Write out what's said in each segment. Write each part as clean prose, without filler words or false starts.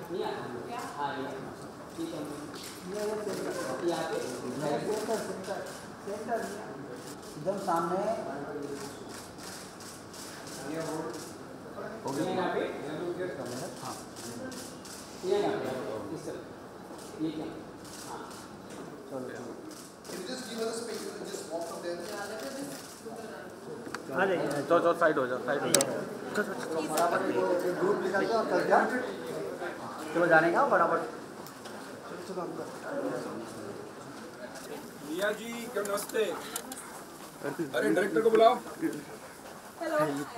एकदम सामने हो गया। हाँ ये क्या? चलो साइड हो जाओ, साइड हो जाओ। ग्रुप निकल गया और चल गया। चलो जाने का बराबर। निया जी नमस्ते। अरे डायरेक्टर को बुलाओ।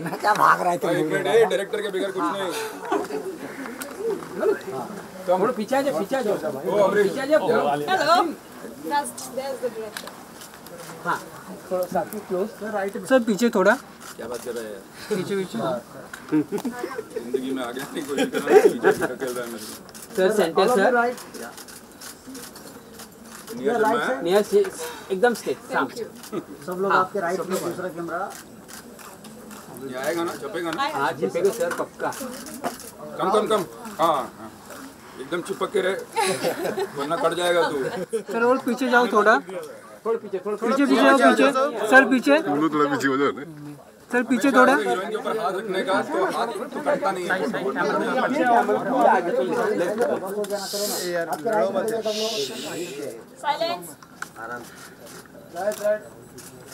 मैं क्या भाग रहा है? डायरेक्टर के बगैर कुछ नहीं। थोड़ा पीछे आ जाओ, पीछे आ जाओ। ओ अमरीश पीछे आ जाओ। Hello. There's the director. हाँ थोड़ा सा क्लोज राइट सर, पीछे थोड़ा। क्या बात कर रहे हैं? पीछे पीछे जिंदगी में आगे नहीं कोशिश कर रहा है, पीछे धकेल रहा है मेरे को। Sir centre sir. Nia Sharma है? निया एकदम स्ट्रेट सामने। सब लोग आपके राइट में, दूसरा कैमरा ये आएगा ना, छपेगा ना? हाँ छपेगा सर पक्का। कम हाँ एकदम चिपक के रहे वरना कट जाएगा तू। सर और पीछे जाओ थोड़ा पीछे जाओ पीछे सर, पीछे पीछे हो जाओ सर, पीछे थोड़ा। हीरोइन के ऊपर हाथ रखने का तो हाथ तो कटता नहीं है। Silence.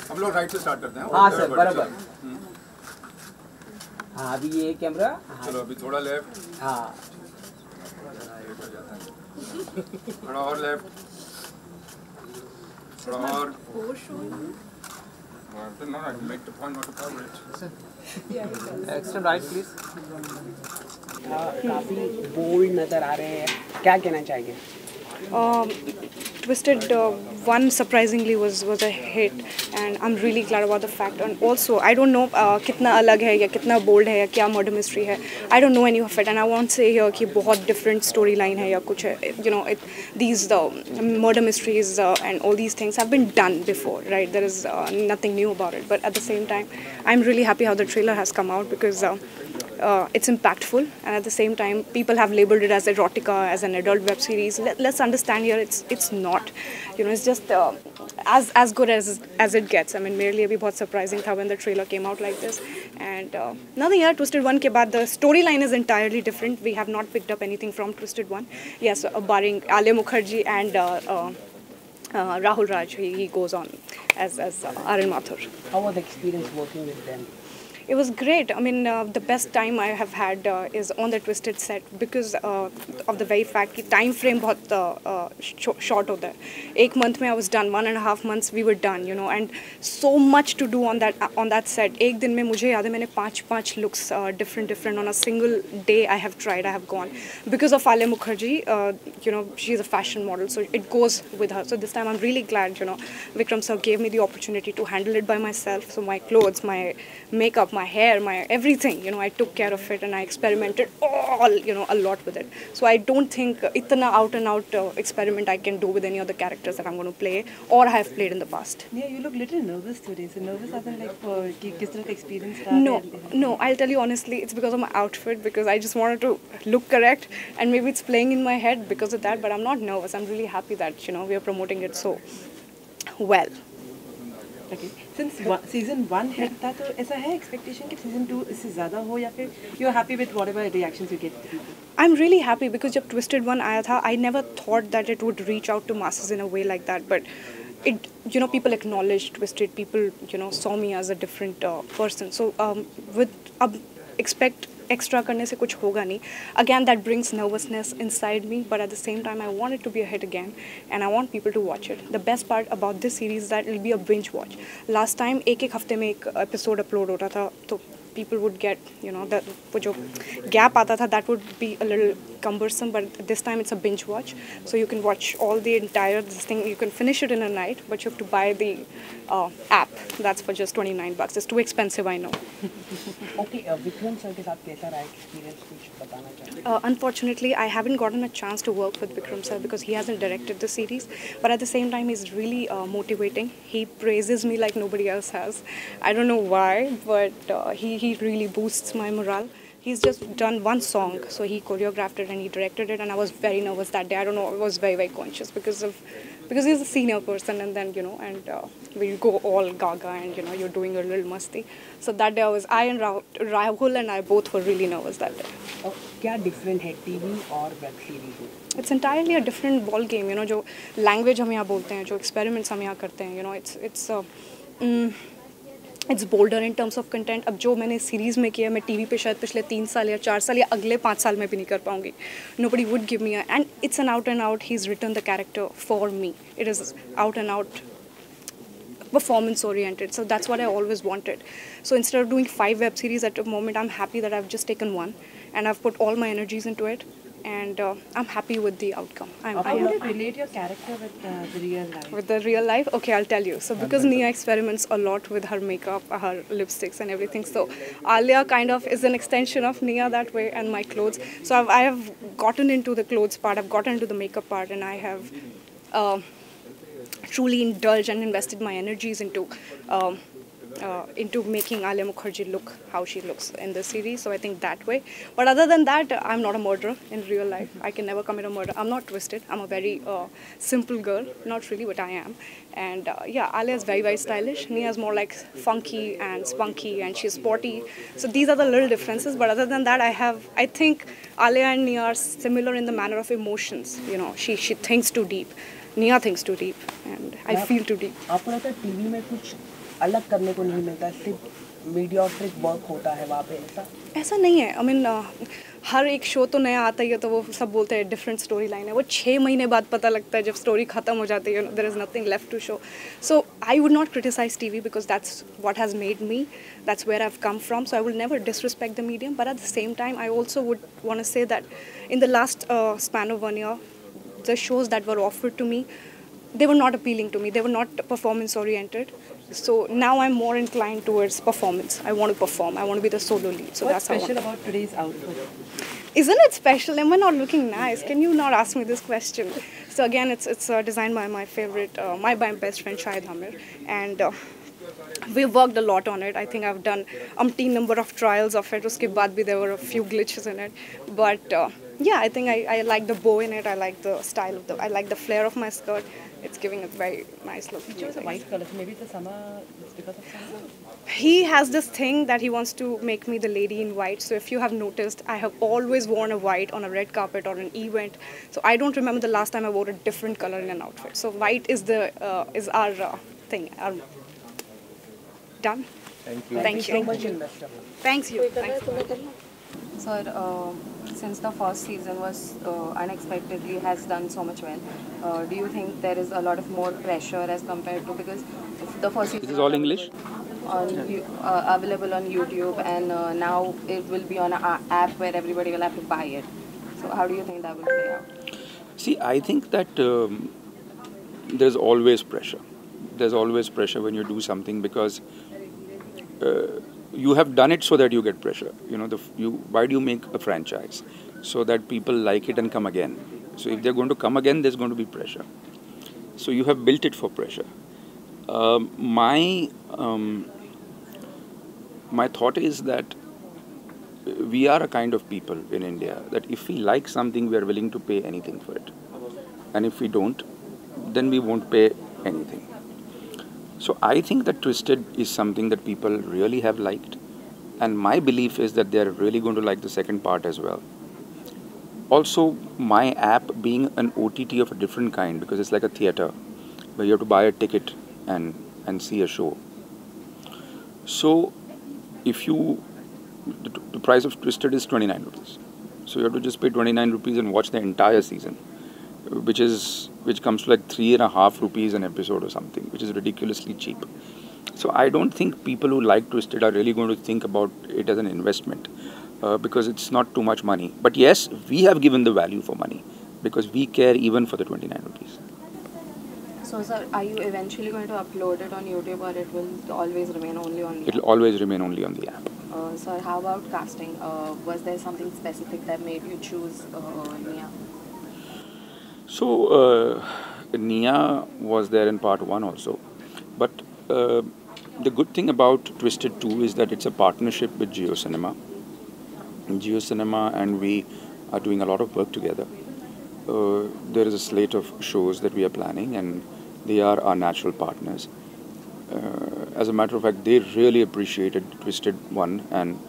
हम लोग राइट से स्टार्ट करते हैं। हाँ सर बराबर। हाँ अभी ये कैमरा। चलो अभी थोड़ा लेफ्ट, हाँ थोड़ा और लेफ्ट, थोड़ा और। No, make the point, not to cover it. Extra right please. काफी बोल्ड नजर आ रहे हैं, क्या कहना चाहेंगे? Twisted One surprisingly was a hit, and I'm really glad about the fact. And also I don't know कितना अलग है या कितना bold है या क्या murder mystery है. I don't know any of it, and I won't say here कि बहुत different storyline है या कुछ है. You know, these murder mysteries and all these things have been done before, right? There is nothing new about it. But at the same time, I'm really happy how the trailer has come out because it's impactful, and at the same time people have labeled it as erotica, as an adult web series. Let's understand here, it's not, you know, it's just as good as it gets. I mean, merely abhi bahut surprising tha when the trailer came out like this. And nothing here. Twisted One ke baad the storyline is entirely different. We have not picked up anything from Twisted One. Yes, barring Alia Mukherjee and Rahul Raj, he goes on as Arun Mathur. How was the experience working with them? It was great. I mean, the best time I have had is on the Twisted set because of the very fact कि time frame बहुत short होता है. 1 month में I was done. 1.5 months we were done, you know, and so much to do on that set. एक दिन में मुझे याद है मैंने 5 looks different on a single day. I have tried. I have gone because of Alia Mukherjee. You know, she is a fashion model, so it goes with her. So this time I'm really glad, you know, Vikram sir gave me the opportunity to handle it by myself. So my clothes, my makeup, my hair, my everything, you know, I took care of it and I experimented a lot with it. So I don't think itna out and out experiment I can do with any of the characters that I'm going to play or I have played in the past. Yeah, you look little nervous today. So nervous as in like किस तरह का experience था? No, I'll tell you honestly, it's because of my outfit, because I just wanted to look correct, and maybe it's playing in my head because of that, but I'm not nervous. I'm really happy that, you know, we are promoting it so well. Okay. Since season 1 hit था तो ऐसा है expectation कि season 2 इससे ज़्यादा हो या फिर you're happy with whatever reactions you get? I'm really happy because जब Twisted One आया था, I never thought that it would reach out to masses in a way like that, but it, you know, people acknowledged Twisted, people, you know, saw me as a different person. So अब expect extra करने से कुछ होगा नहीं. Again, that brings nervousness inside me, but at the same time I want it to be a hit again and I want people to watch it. The best part about this series is that it will be a binge watch. Last time एक हफ्ते में एक episode upload होता था, तो people would get, you know, that वो जो gap आता था, that would be a little cumbersome, but this time it's a binge watch, so you can watch all the entire this thing. You can finish it in a night, but you have to buy the app. That's for just $29. It's too expensive, I know. Okay, Vikram sir के साथ कैसा रहा experience, कुछ बताना चाहिए? Unfortunately, I haven't gotten a chance to work with Vikram sir because he hasn't directed the series, but at the same time he's really motivating. He praises me like nobody else has. I don't know why, but he really boosts my morale. He's just done one song, so he choreographed it and he directed it, and I was very nervous that day. I don't know, I was very conscious because he's a senior person, and then we go all gaga and you're doing a little masti. So that day I and Rahul and I both were really nervous that day. क्या different है TV और web series में? It's entirely a different ball game. जो language हम यहाँ बोलते हैं, जो experiments हम यहाँ करते हैं, it's bolder in terms of content. अब जो मैंने सीरीज़ में किया मैं टीवी पे शायद पिछले 3 साल या 4 साल या अगले 5 साल में भी नहीं कर पाऊँगी. Nobody would give me and it's an out and out. He's written the character for me. It is out and out performance oriented. So that's what I always wanted. So instead of doing 5 web series at the moment, I'm happy that I've just taken one and I've put all my energies into it. And I'm happy with the outcome. How would you relate your character with the real life? With the real life? Okay, I'll tell you. So because Nia experiments a lot with her makeup, her lipsticks and everything. So Alia kind of is an extension of Nia that way and my clothes. So I have gotten into the clothes part, I've gotten into the makeup part, and I have truly indulged and invested my energies into making Alia Mukherjee look how she looks in the series. So I think that way. But other than that, I'm not a murderer in real life. I can never commit a murder. I'm not twisted. I'm a very simple girl. Not really, but I am. And yeah, Alia is very stylish. Nia is more like funky and spunky, and she's sporty. So these are the little differences. But other than that, I think Alia and Nia are similar in the manner of emotions. She thinks too deep. Nia thinks too deep, and I feel too deep. आपको लगता है TV में कुछ अलग करने को नहीं मिलता, सिर्फ मीडियोक्रिक वर्क होता है वहाँ पे? ऐसा नहीं है. I mean, हर एक शो तो नया आता ही है तो वो सब बोलते हैं डिफरेंट स्टोरी लाइन है. वो 6 महीने बाद पता लगता है जब स्टोरी खत्म हो जाती है. There is nothing left to show. So I would not criticize TV because that's what has made me. That's where I've come from. So I will never disrespect the medium. But at the same time, I also would want to say that in the last span of 1 year, the shows that were offered to me, they were not appealing to me. They were not performance oriented. So now I'm more inclined towards performance. I want to perform. I want to be the solo lead. So What's that's special about today's outfit? Isn't it special? Am I not looking nice? Can you not ask me this question? So again, it's designed by my favorite, my best friend Shahid Hamir, and we've worked a lot on it. I think I've done umpteen number of trials of it. Uske baad bhi there were a few glitches in it, but yeah, I think I like the bow in it. I like the style of I like the flare of my skirt. It's giving a very nice look. You chose a white color, so maybe it's because of summer? He has this thing that he wants to make me the lady in white. So if you have noticed, I have always worn a white on a red carpet or an event. So I don't remember the last time I wore a different color in an outfit. So white is our thing. Done? Thank you so much, investor. Thanks you. Thanks. Sir, since the first season was unexpectedly has done so much well, do you think there is a lot of more pressure as compared to, because the first season This is all English? available on YouTube, and now it will be on an app where everybody will have to buy it. So how do you think that will play out? See, I think that there's always pressure. There's always pressure when you do something because you have done it so that you get pressure. Why do you make a franchise? So that people like it and come again. So if they're going to come again, there's going to be pressure. So you have built it for pressure. My thought is that we are a kind of people in India that if we like something, we are willing to pay anything for it. And if we don't, then we won't pay anything. So I think that Twisted is something that people really have liked. And my belief is that they are really going to like the second part as well. Also, my app being an OTT of a different kind, because it's like a theatre where you have to buy a ticket and see a show. So if the price of Twisted is 29 rupees. So you have to just pay 29 rupees and watch the entire season, which comes to like 3.5 rupees an episode or something, which is ridiculously cheap. So I don't think people who like Twisted are really going to think about it as an investment because it's not too much money. But yes, we have given the value for money because we care even for the 29 rupees. So sir, are you eventually going to upload it on YouTube, or it will always remain only on the It will always remain only on the app. Sir, how about casting? Was there something specific that made you choose Nia? So Nia was there in part 1 also. But the good thing about Twisted 2 is that it's a partnership with Jio Cinema. Jio Cinema and we are doing a lot of work together. There is a slate of shows that we are planning, and they are our natural partners. As a matter of fact, they really appreciated Twisted One, and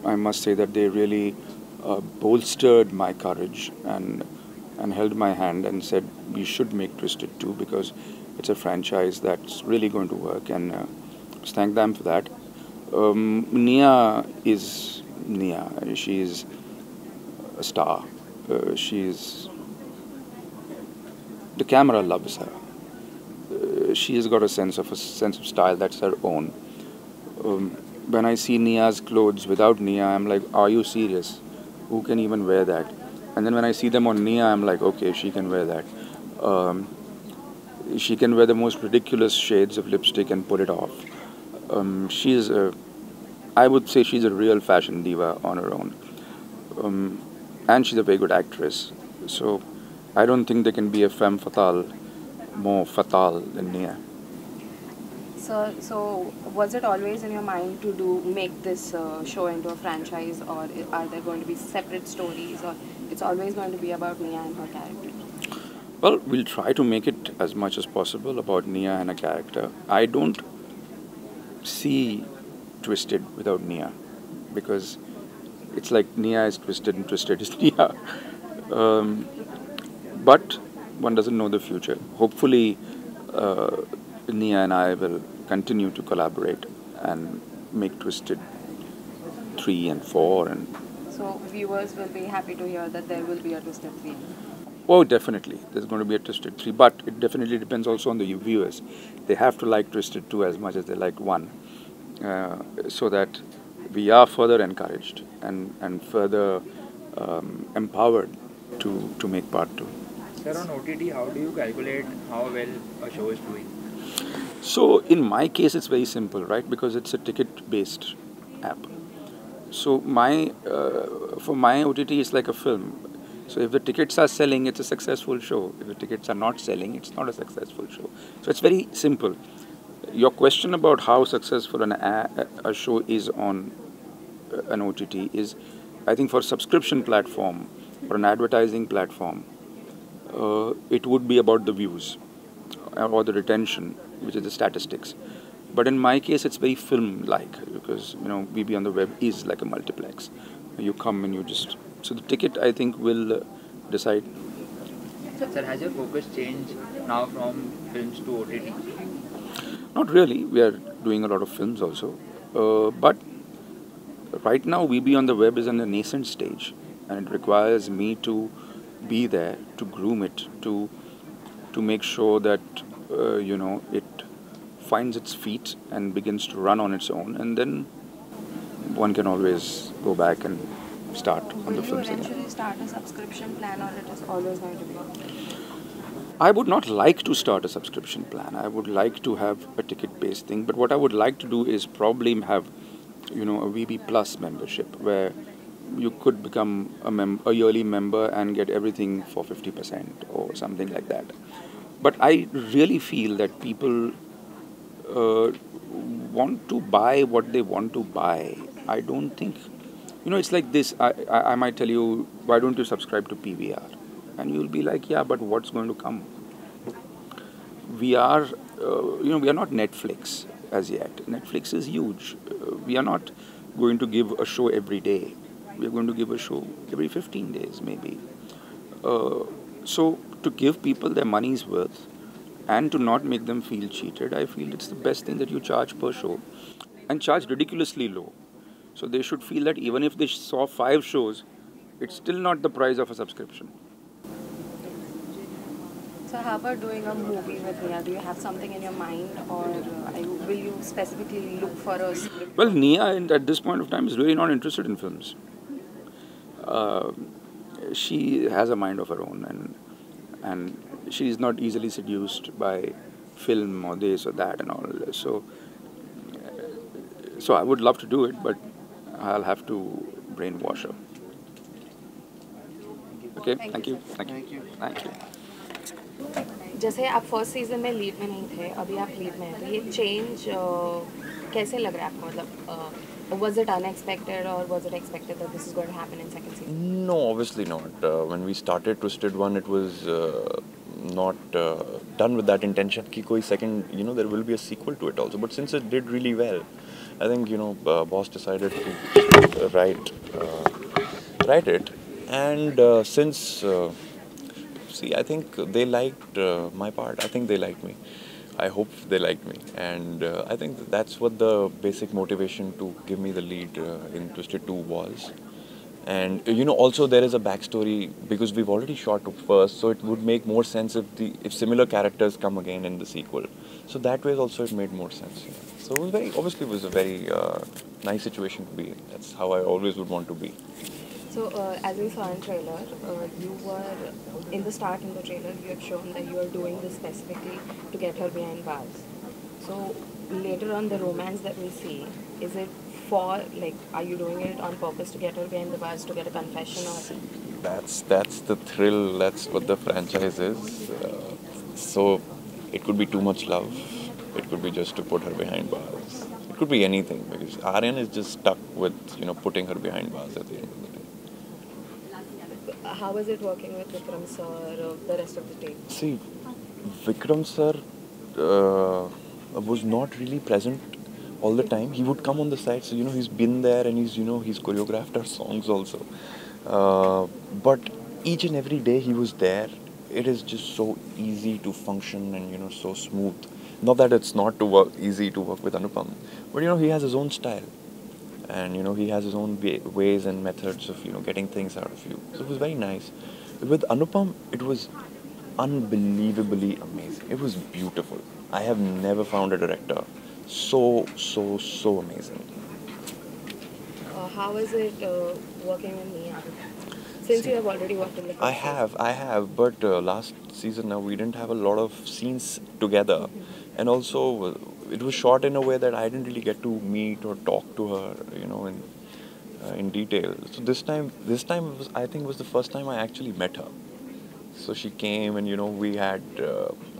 I must say that they really bolstered my courage and held my hand and said we should make Twisted 2 because it's a franchise that's really going to work, and thank them for that. Nia is Nia. She is a star. The camera loves her. She has got a sense of style that's her own. When I see Nia's clothes without Nia, I'm like, are you serious? Who can even wear that? And then when I see them on Nia, I'm like, okay, she can wear that. She can wear the most ridiculous shades of lipstick and pull it off. I would say she's a real fashion diva on her own. And she's a very good actress. So I don't think there can be a femme fatale more fatale than Nia. So was it always in your mind to make this show into a franchise, or are there going to be separate stories, or it's always going to be about Nia and her character? Well, we'll try to make it as much as possible about Nia and her character. I don't see Twisted without Nia, because it's like Nia is Twisted and Twisted is Nia. But one doesn't know the future. Hopefully, Nia and I will continue to collaborate and make Twisted 3 and 4. And so viewers will be happy to hear that there will be a Twisted 3. oh, definitely, there's going to be a Twisted 3. But it definitely depends also on the viewers. They have to like Twisted 2 as much as they like 1. So that we are further encouraged and further empowered to make part 2. Sir, on OTT, how do you calculate how well a show is doing? So in my case, it's very simple, right? Because it's a ticket-based app. So for my OTT, it's like a film. So if the tickets are selling, it's a successful show. If the tickets are not selling, it's not a successful show. So it's very simple. Your question about how successful a show is on an OTT is, I think, for a subscription platform or an advertising platform, it would be about the views or the retention, which is the statistics. But in my case, it's very film-like because VB on the web is like a multiplex. You come and you just... So the ticket, I think, will decide. Sir, has your focus changed now from films to OTT? Not really. We are doing a lot of films also. But right now, VB on the web is in a nascent stage. And it requires me to be there, to groom it, to make sure that, it finds its feet and begins to run on its own. And then one can always go back and start on the films. Will you eventually start a subscription plan, or it is always going to be? I would not like to start a subscription plan. I would like to have a ticket-based thing. But what I would like to do is probably have, a VB Plus membership where you could become a yearly member and get everything for 50% or something like that. But I really feel that people want to buy what they want to buy. I don't think... it's like this. I might tell you, why don't you subscribe to PVR? And you'll be like, yeah, but what's going to come? We are, we are not Netflix as yet. Netflix is huge. We are not going to give a show every day. We are going to give a show every 15 days, maybe. So to give people their money's worth and to not make them feel cheated, I feel it's the best thing that you charge per show and charge ridiculously low. So they should feel that even if they saw 5 shows, it's still not the price of a subscription. So how about doing a movie with Nia? Do you have something in your mind, or will you specifically look for a script? Well, Nia at this point of time is really not interested in films. She has a mind of her own, and she is not easily seduced by film or this or that and all. So I would love to do it, but I'll have to brainwash her. Okay, thank you. जैसे आप first season में lead में नहीं थे, अभी आप lead में हैं, तो ये चेंज कैसे लग रहा है आपको? मतलब Was it unexpected or was it expected that this is going to happen in second season? No, obviously not. When we started Twisted One, it was not done with that intention. Ki koi second, there will be a sequel to it also. But since it did really well, I think boss decided to write it, and see, I think they liked my part. I think they liked me. I hope they liked me, and I think that's what the basic motivation to give me the lead in Twisted 2 was. And also there is a backstory because we've already shot it first, so it would make more sense if similar characters come again in the sequel. So that way also it made more sense. Yeah. So it was obviously it was a very nice situation to be in. That's how I always would want to be. So, as we saw in trailer, you were, in the start in the trailer, you had shown that you are doing this specifically to get her behind bars. So, later on, the romance that we see, is it are you doing it on purpose to get her behind the bars, to get a confession or? That's the thrill, that's what the franchise is. So, it could be too much love. It could be just to put her behind bars. It could be anything because Aryan is just stuck with, putting her behind bars at the end of the day. How is it working with Vikram sir or the rest of the team? See, Vikram sir was not really present all the time. He would come on the side, so he's been there and he's choreographed our songs also. But each and every day he was there. It is just so easy to function and so smooth. Not that it's not easy to work with Anupam, but he has his own style. And he has his own ways and methods of getting things out of you. So it was very nice. With Anupam, it was unbelievably amazing. It was beautiful. I have never found a director so amazing. How is it working with Nia? Since you have already worked in the first I have, but last season now we didn't have a lot of scenes together, and also it was shot in a way that I didn't really get to meet or talk to her, in detail. So this time I think was the first time I actually met her. So she came and we had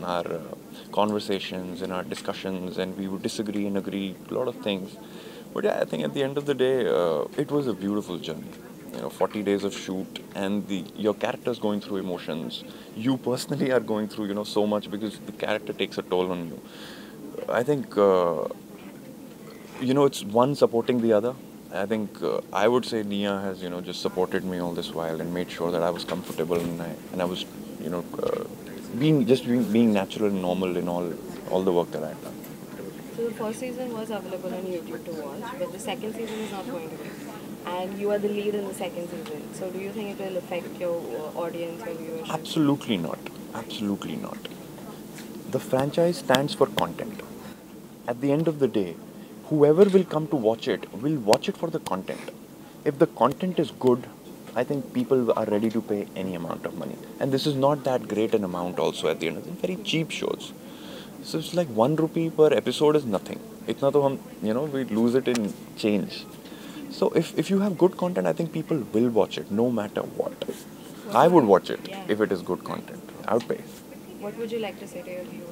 our conversations and our discussions, and we would disagree and agree a lot of things. But yeah, I think at the end of the day, it was a beautiful journey. 40 days of shoot, and your character's going through emotions. You personally are going through so much because the character takes a toll on you. I think it's one supporting the other. I think I would say Nia has just supported me all this while and made sure that I was comfortable and I was being natural and normal in all the work that I've done. So the first season was available on YouTube to watch, but the second season is not going to be. And you are the lead in the second season. So do you think it will affect your audience or viewership? Absolutely not. Absolutely not. The franchise stands for content. At the end of the day, whoever will come to watch it will watch it for the content. If the content is good, I think people are ready to pay any amount of money. And this is not that great an amount also at the end of the day. Very cheap shows. So it's like 1 rupee per episode is nothing. Itna to hum, we lose it in change. So if you have good content, I think people will watch it no matter what. I would watch it if it is good content. I would pay. What would you like to say to your viewers?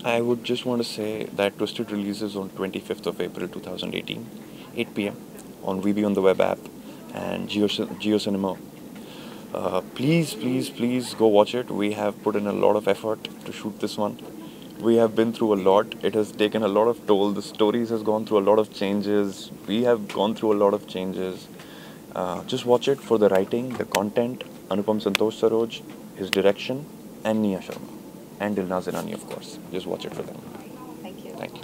I would just want to say that Twisted releases on 25th of April 2018, 8 p.m. on VB on the web app and Geo Cinema. Please go watch it. We have put in a lot of effort to shoot this one. We have been through a lot. It has taken a lot of toll. The stories has gone through a lot of changes. We have gone through a lot of changes. Just watch it for the writing, the content, Anupam Santosh Saroj, his direction, and Nia Sharma. And Dilnaz Irani, of course. Just watch it for them. Thank you. Thank you.